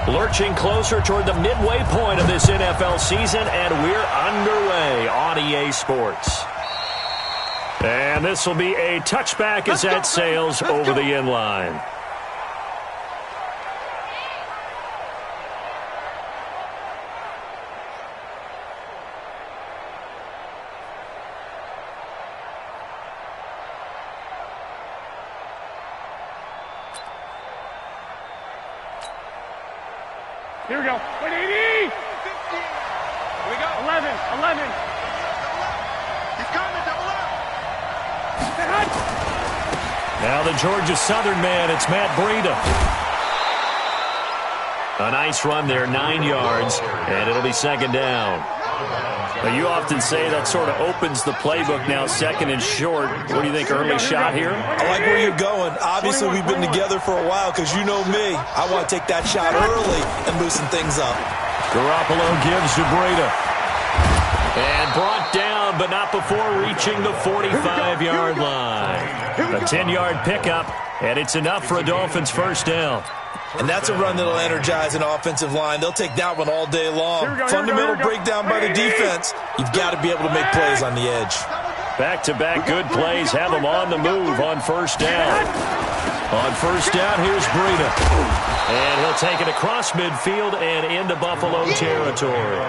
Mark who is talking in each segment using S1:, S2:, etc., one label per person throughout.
S1: Lurching closer toward the midway point of this NFL season, and we're underway on EA Sports. And this will be a touchback as that sails over the end line.
S2: Here we go. 180.
S3: 50. Here we go.
S2: 11.
S3: He's coming, double up.
S1: Now the Georgia Southern man, it's Matt Breida. A nice run there, 9 yards, and it'll be second down. Now, you often say that sort of opens the playbook now, second and short. What do you think, early shot here?
S4: I like where you're going. Obviously, we've been together for a while because you know me. I want to take that shot early and loosen things up.
S1: Garoppolo gives to Breida. And brought down, but not before reaching the 45-yard line. A 10-yard pickup, and it's enough for a Dolphins first down.
S4: And that's a run that'll energize an offensive line. They'll take that one all day long. Fundamental breakdown by the defense. You've got to be able to make plays on the edge.
S1: Back-to-back good plays have them on the move on first down. On first down, here's Breida. And he'll take it across midfield and into Buffalo territory.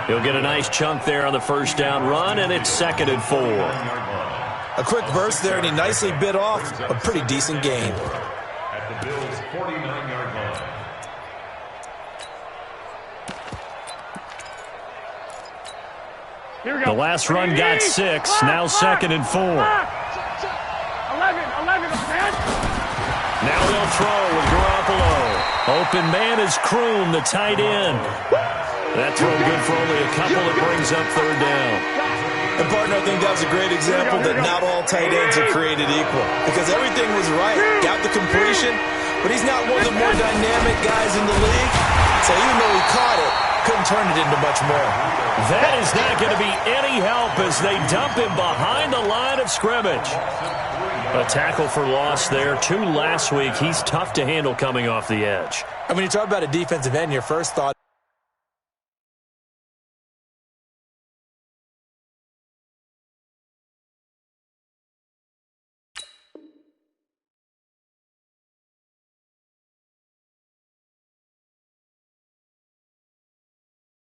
S1: He'll get a nice chunk there on the first down run, and it's 2nd and 4.
S4: A quick burst there, and he nicely bit off a pretty decent gain.
S5: At the Bills' 49-yard line.
S2: Here we go.
S1: The last run got 6, now 2nd and 4.
S2: 11, man.
S1: Now they'll throw with Garoppolo. Open man is Kroom, the tight end. That throw good for only a couple. It brings up third down.
S4: And, partner, I think that was a great example that not all tight ends are created equal. Because everything was right. Got the completion, but he's not one of the more dynamic guys in the league. So even though he caught it, couldn't turn it into much more.
S1: That is not going to be any help as they dump him behind the line of scrimmage. A tackle for loss there. 2 last week. He's tough to handle coming off the edge.
S4: And when you talk about a defensive end, your first thought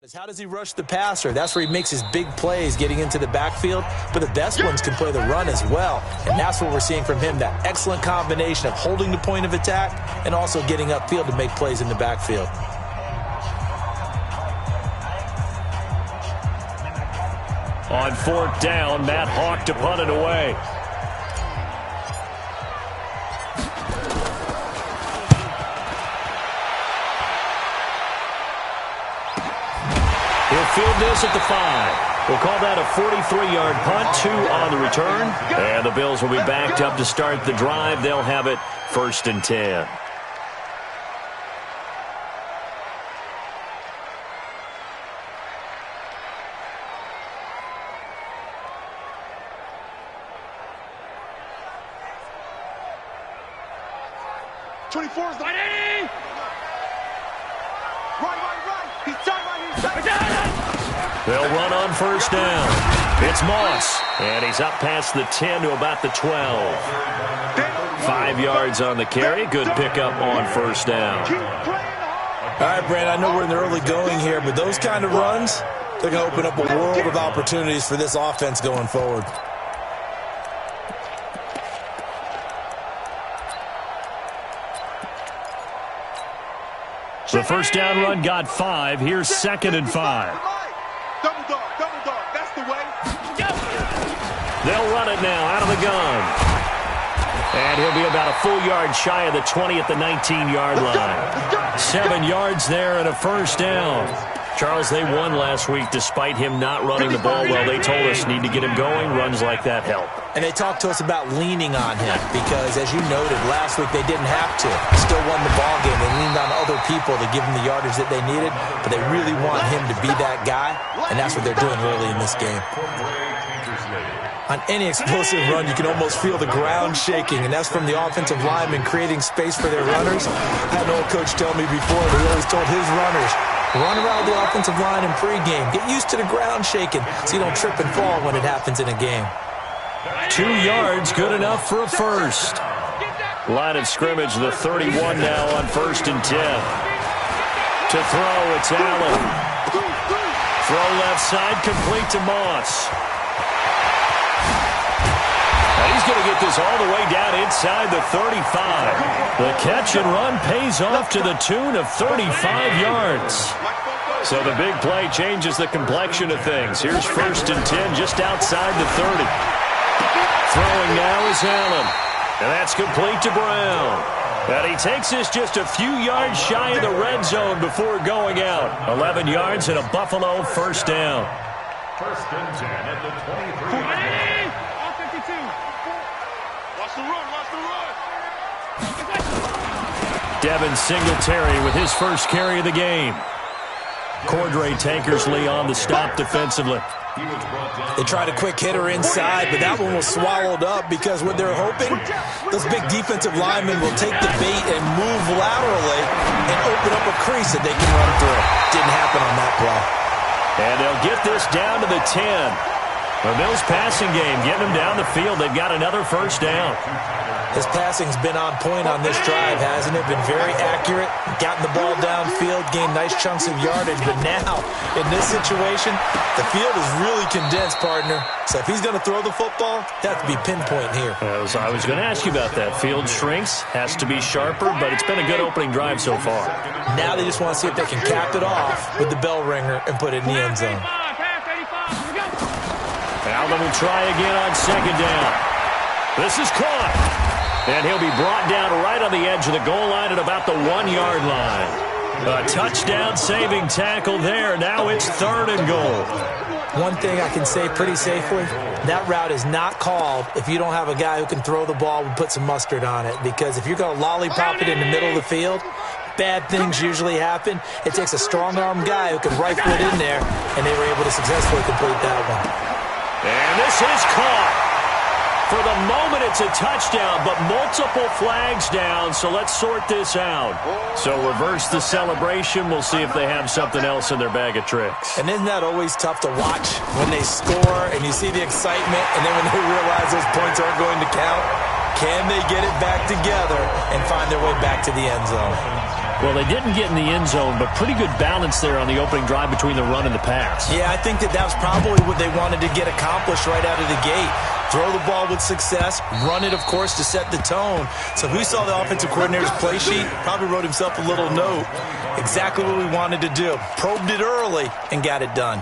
S4: is how does he rush the passer? That's where he makes his big plays getting into the backfield. But the best ones can play the run as well. And that's what we're seeing from him, that excellent combination of holding the point of attack and also getting upfield to make plays in the backfield.
S1: On 4th down, Matt Hawk to punt it away. He'll field this at the 5. We'll call that a 43-yard punt, 2 on the return. And the Bills will be backed up to start the drive. They'll have it 1st and 10. They'll run on first down. It's Moss, and he's up past the 10 to about the 12. 5 yards on the carry. Good pickup on first down.
S4: All right, Brandon, I know we're in the early going here, but those kind of runs, they're going to open up a world of opportunities for this offense going forward.
S1: The first down run got 5. Here's 2nd and 5.
S3: Double dog, that's the way.
S1: They'll run it now out of the gun. And he'll be about a full yard shy of the 20 at the 19-yard line. 7 yards there and a first down. Charles, they won last week despite him not running the ball well. They told us need to get him going. Runs like that help.
S4: And they talked to us about leaning on him because, as you noted, last week they didn't have to. Still won the ball game. They leaned on other people to give them the yardage that they needed, but they really want him to be that guy, and that's what they're doing early in this game. On any explosive run, you can almost feel the ground shaking, and that's from the offensive linemen creating space for their runners. I had an old coach tell me before, he always told his runners, run around the offensive line in pregame. Get used to the ground shaking so you don't trip and fall when it happens in a game.
S1: 2 yards, good enough for a first. Line of scrimmage, the 31 now on 1st and 10. To throw, it's Allen. Throw left side, complete to Moss. And he's going to get this all the way down inside the 35. The catch and run pays off to the tune of 35 yards. So the big play changes the complexion of things. Here's 1st and 10 just outside the 30. Throwing now is Allen. And that's complete to Brown. And he takes this just a few yards shy of the red zone before going out. 11 yards and a Buffalo first down.
S5: 1st and 10 at the 23.
S2: All 52.
S3: Watch the run, watch the run.
S1: Devin Singletary with his first carry of the game. Cordray Tankersley on the stop defensively.
S4: They tried a quick hitter inside, but that one was swallowed up because what they're hoping, those big defensive linemen will take the bait and move laterally and open up a crease that they can run through. Didn't happen on that play.
S1: And they'll get this down to the 10. The Bills passing game, getting them down the field. They've got another first down.
S4: His passing's been on point on this drive, hasn't it? Been very accurate, gotten the ball downfield, gained nice chunks of yardage. But now, in this situation, the field is really condensed, partner. So if he's going to throw the football, that has to be pinpoint here.
S1: I was going to ask you about that. Field shrinks, has to be sharper, but it's been a good opening drive so far.
S4: Now they just want to see if they can cap it off with the bell ringer and put it in the end zone.
S1: Allen will try again on 2nd down. This is caught. And he'll be brought down right on the edge of the goal line at about the 1-yard line. A touchdown-saving tackle there. Now it's 3rd and goal.
S4: One thing I can say pretty safely, that route is not called if you don't have a guy who can throw the ball and put some mustard on it. Because if you're going to lollipop it in the middle of the field, bad things usually happen. It takes a strong-arm guy who can rifle it in there, and they were able to successfully complete that one.
S1: And this is caught. For the moment, it's a touchdown, but multiple flags down, so let's sort this out. So reverse the celebration. We'll see if they have something else in their bag of tricks.
S4: And isn't that always tough to watch when they score and you see the excitement, and then when they realize those points aren't going to count? Can they get it back together and find their way back to the end zone?
S1: Well, they didn't get in the end zone, but pretty good balance there on the opening drive between the run and the pass.
S4: Yeah, I think that was probably what they wanted to get accomplished right out of the gate. Throw the ball with success, run it, of course, to set the tone. So who saw the offensive coordinator's play sheet? Probably wrote himself a little note. Exactly what we wanted to do. Probed it early and got it done.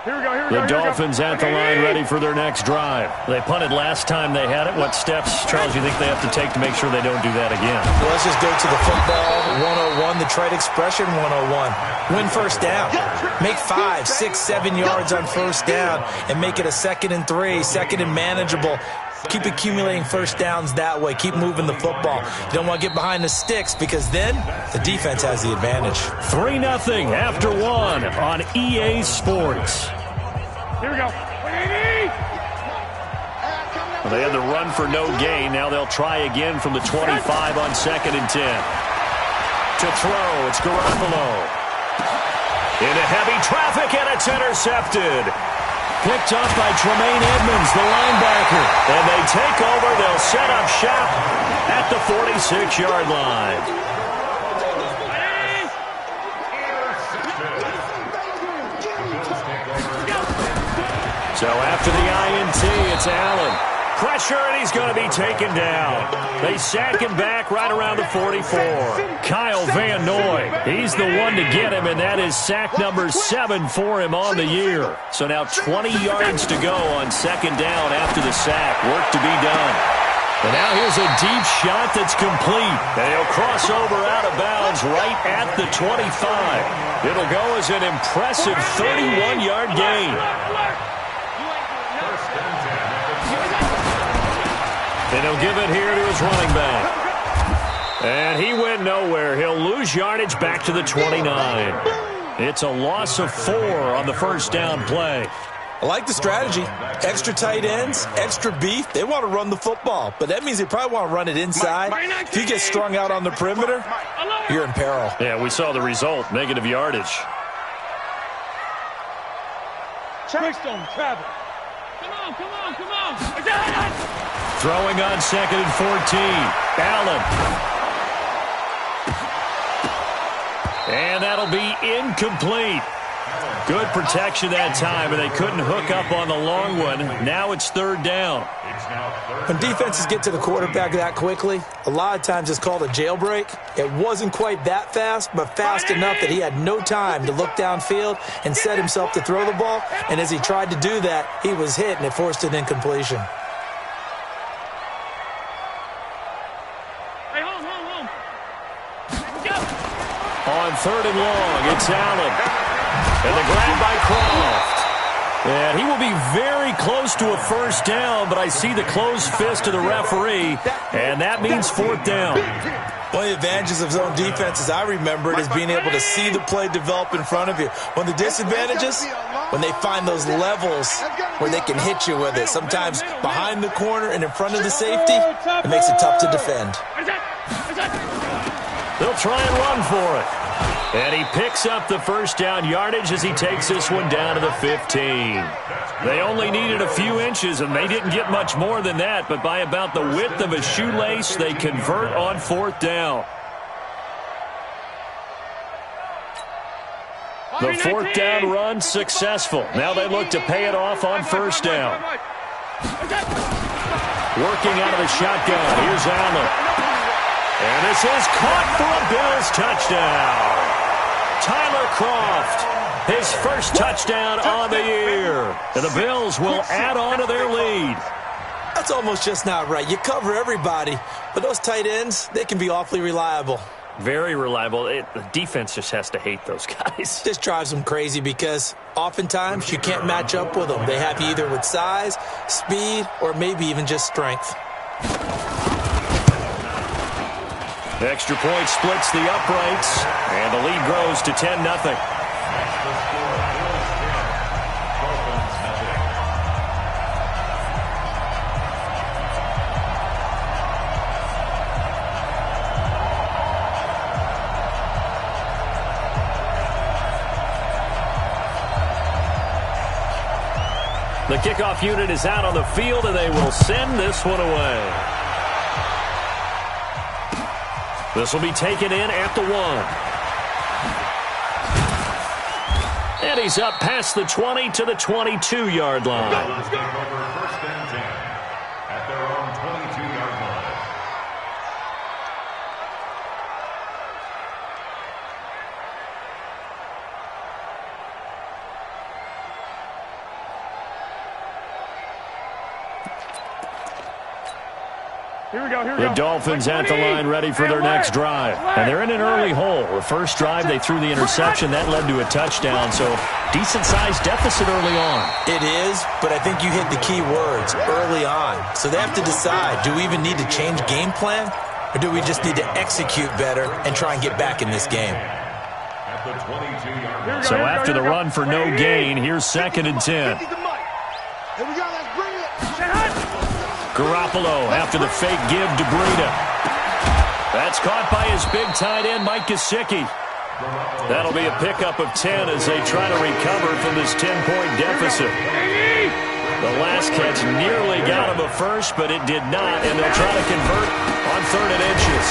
S2: Here we go.
S1: The Dolphins at the line ready for their next drive. They punted last time they had it. What steps, Charles, you think they have to take to make sure they don't do that again?
S4: Well, let's just go to the football 101, the trade expression 101. Win first down. Make 5, 6, 7 yards on first down and make it a 2nd and 3, 2nd and manageable. Keep accumulating first downs that way. Keep moving the football. You don't want to get behind the sticks because then the defense has the advantage.
S1: 3-0 after 1 on EA Sports.
S2: Here we go.
S1: Well, they had the run for no gain. Now they'll try again from the 25 on 2nd and 10. To throw, it's Garoppolo. Into heavy traffic, and it's intercepted. Picked up by Tremaine Edmonds, the linebacker. And they take over. They'll set up shop at the 46-yard line. So after the INT, it's Allen. Pressure, and he's going to be taken down. They sack him back right around the 44. Kyle Van Noy, he's the one to get him, and that is sack number 7 for him on the year. So now 20 yards to go on 2nd down after the sack. Work to be done. And now here's a deep shot that's complete. And he'll cross over out of bounds right at the 25. It'll go as an impressive 31-yard gain. And he'll give it here to his running back. And he went nowhere. He'll lose yardage back to the 29. It's a loss of 4 on the first down play.
S4: I like the strategy. Extra tight ends, extra beef. They want to run the football, but that means they probably want to run it inside. If you get strung out on the perimeter, you're in peril.
S1: Yeah, we saw the result, negative yardage.
S2: Trickstone, travel. Come on, come on, come on.
S1: Throwing on 2nd and 14. Allen. And that'll be incomplete. Good protection that time, and they couldn't hook up on the long one. Now it's 3rd down.
S4: When defenses get to the quarterback that quickly, a lot of times it's called a jailbreak. It wasn't quite that fast, but fast enough that he had no time to look downfield and set himself to throw the ball. And as he tried to do that, he was hit, and it forced an incompletion.
S2: Hey, home.
S1: On 3rd and long, it's Allen. And the grab by Croft. And he will be very close to a first down, but I see the closed fist of the referee, and that means 4th down.
S4: One of the advantages of zone defense, as I remember it, is being able to see the play develop in front of you. One of the disadvantages, when they find those levels where they can hit you with it, sometimes behind the corner and in front of the safety, it makes it tough to defend.
S1: They'll try and run for it. And he picks up the first down yardage as he takes this one down to the 15. They only needed a few inches, and they didn't get much more than that, but by about the width of a shoelace, they convert on 4th down. The 4th down run successful. Now they look to pay it off on 1st down. Working out of the shotgun. Here's Allen. And this is caught for a Bills touchdown. Tyler Croft, his first touchdown on the year. And the Bills will add on to their lead.
S4: That's almost just not right. You cover everybody, but those tight ends, they can be awfully reliable.
S1: Very reliable. The defense just has to hate those guys.
S4: This drives them crazy because oftentimes you can't match up with them. They have you either with size, speed, or maybe even just strength.
S1: The extra point splits the uprights, and the lead grows to 10-0. The kickoff unit is out on the field, and they will send this one away. This will be taken in at the 1. And he's up past the 20 to the 22-yard line.
S5: First and 10 at their own 22-yard line.
S2: Here we go.
S1: The Dolphins at the line ready for their next drive. And they're in an early hole. The first drive, they threw the interception. That led to a touchdown, so decent-sized deficit early on.
S4: It is, but I think you hit the key words, early on. So they have to decide, do we even need to change game plan, or do we just need to execute better and try and get back in this game?
S5: At the 22-yard line.
S1: So after the run for no gain, here's 2nd and 10.
S3: Here we go, let's bring it.
S1: Garoppolo after the fake give to Breida. That's caught by his big tight end, Mike Gesicki. That'll be a pickup of 10 as they try to recover from this 10-point deficit. The last catch nearly got him a first, but it did not, and they'll try to convert on 3rd and inches.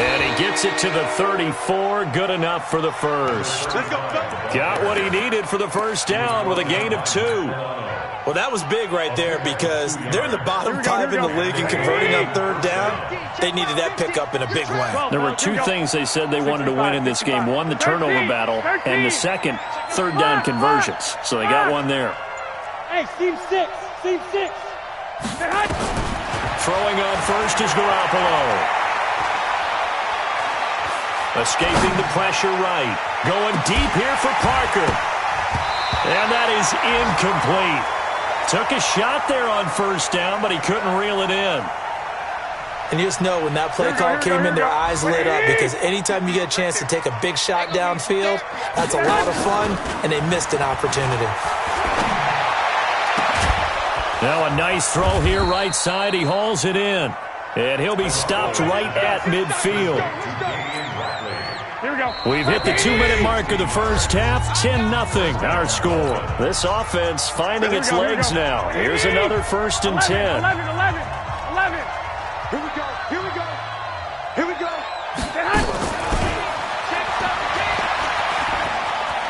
S1: And he gets it to the 34, good enough for the first. Got what he needed for the first down with a gain of 2.
S4: Well, that was big right there because they're in the bottom 5 in the league and converting on 3rd down. They needed that pickup in a big way.
S1: There were 2 things they said they wanted to win in this game. One, the turnover battle, and the second, 3rd down conversions. So they got one there.
S2: Hey, Team 6. Team 6.
S1: throwing on first is Garoppolo. Escaping the pressure right. Going deep here for Parker. And that is incomplete. Took a shot there on first down, but he couldn't reel it in.
S4: And you just know when that play call came in, their eyes lit up, because anytime you get a chance to take a big shot downfield, that's a lot of fun, and they missed an opportunity.
S1: Now a nice throw here right side. He hauls it in. And he'll be stopped right at midfield.
S2: Here we go.
S1: We've hit the 2-minute mark of the first half. 10-0. Our score. This offense finding its legs now. Here's another 1st and 10.
S2: 11.
S3: Here we go. Here we go. Here we go.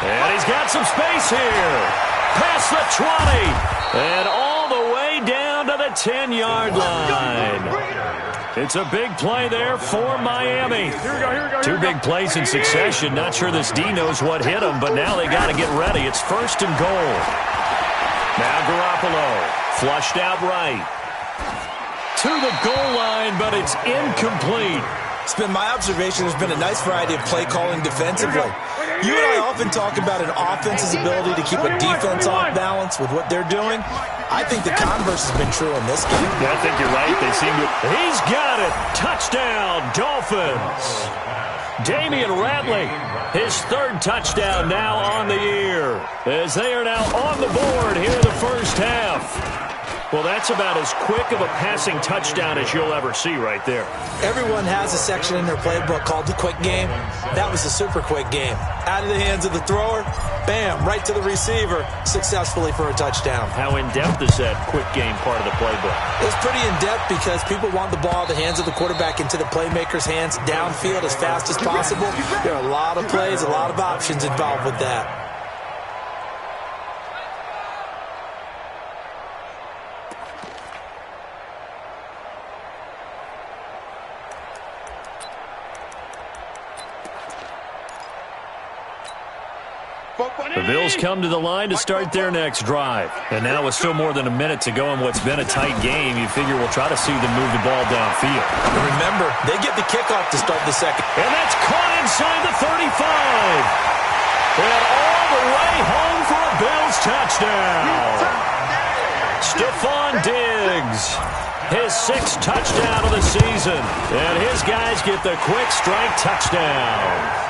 S1: And he's got some space here. Past the 20. And all the way down to the 10-yard line. It's a big play there for Miami.
S2: Here we go.
S1: Two big plays in succession. Not sure this D knows what hit him, but now they got to get ready. It's 1st and goal. Now Garoppolo flushed out right. To the goal line, but it's incomplete.
S4: It's been my observation there's been a nice variety of play calling defensively. You and I often talk about an offense's ability to keep a defense off balance with what they're doing. I think the converse has been true in this game.
S1: Yeah, I think you're right. They seem to... He's got it. Touchdown, Dolphins. Damian Ratley, his 3rd touchdown now on the year, as they are now on the board here in the first half. Well, that's about as quick of a passing touchdown as you'll ever see right there.
S4: Everyone has a section in their playbook called the quick game. That was a super quick game. Out of the hands of the thrower, bam, right to the receiver, successfully for a touchdown.
S1: How in-depth is that quick game part of the playbook?
S4: It's pretty in-depth because people want the ball out of the hands of the quarterback into the playmaker's hands downfield as fast as possible. There are a lot of plays, a lot of options involved with that.
S1: The Bills come to the line to start their next drive. And now with still more than a minute to go in what's been a tight game, you figure we'll try to see them move the ball downfield.
S4: And remember, they get the kickoff to start the second.
S1: And that's caught inside the 35. And all the way home for a Bills touchdown. Stephon Diggs, his 6th touchdown of the season. And his guys get the quick strike touchdown.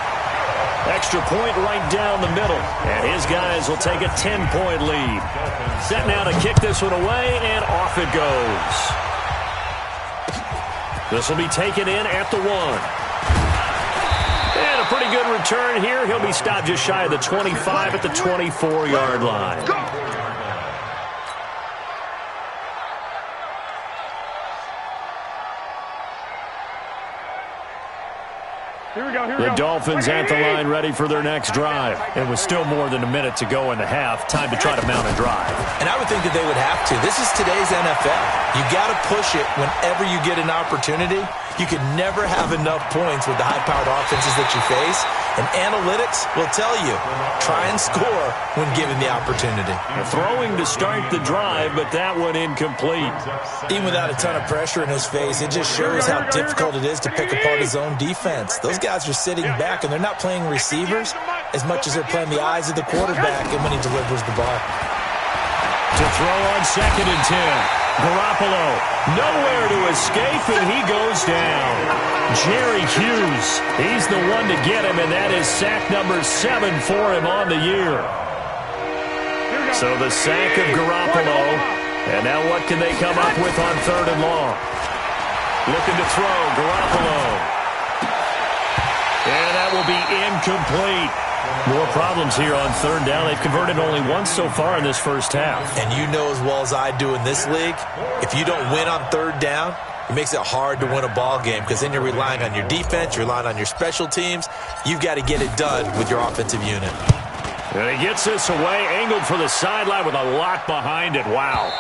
S1: Extra point right down the middle. And his guys will take a 10-point lead. Set now to kick this one away, and off it goes. This will be taken in at the 1. And a pretty good return here. He'll be stopped just shy of the 25 at the 24-yard line. The Dolphins at the line ready for their next drive. And with still more than a minute to go in the half, time to try to mount a drive.
S4: And I would think that they would have to. This is today's NFL. You got to push it whenever you get an opportunity. You can never have enough points with the high-powered offenses that you face. And analytics will tell you, try and score when given the opportunity.
S1: Throwing to start the drive, but that one incomplete.
S4: Even without a ton of pressure in his face, it just shows how difficult it is to pick apart his own defense. Those guys are sitting back, and they're not playing receivers as much as they're playing the eyes of the quarterback and when he delivers the ball.
S1: To throw on 2nd and 10. Garoppolo, nowhere to escape, and he goes down. Jerry Hughes, he's the one to get him, and that is sack number 7 for him on the year. So the sack of Garoppolo, and now what can they come up with on 3rd and long? Looking to throw, Garoppolo. And that will be incomplete. More problems here on 3rd down. They've converted only once so far in this first half.
S4: And you know as well as I do in this league, if you don't win on 3rd down, it makes it hard to win a ball game because then you're relying on your defense, you're relying on your special teams. You've got to get it done with your offensive unit.
S1: And he gets this away, angled for the sideline with a lot behind it. Wow.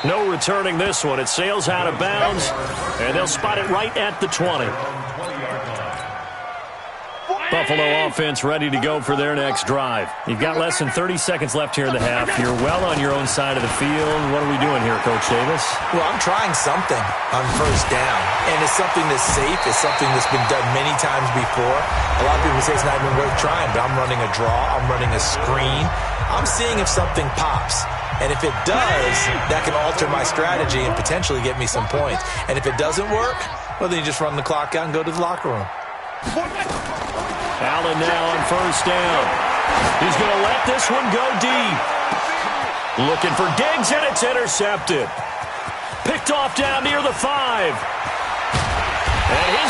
S1: No returning this one. It sails out of bounds, and they'll spot it right at the 20. Buffalo offense ready to go for their next drive. You've got less than 30 seconds left here in the half. You're well on your own side of the field. What are we doing here, Coach Davis?
S4: Well, I'm trying something on first down, and it's something that's safe. It's something that's been done many times before. A lot of people say it's not even worth trying, but I'm running a draw. I'm running a screen. I'm seeing if something pops. And if it does, that can alter my strategy and potentially get me some points. And if it doesn't work, well, then you just run the clock out and go to the locker room.
S1: Allen now on first down. He's going to let this one go deep. Looking for Diggs, and it's intercepted. Picked off down near the 5.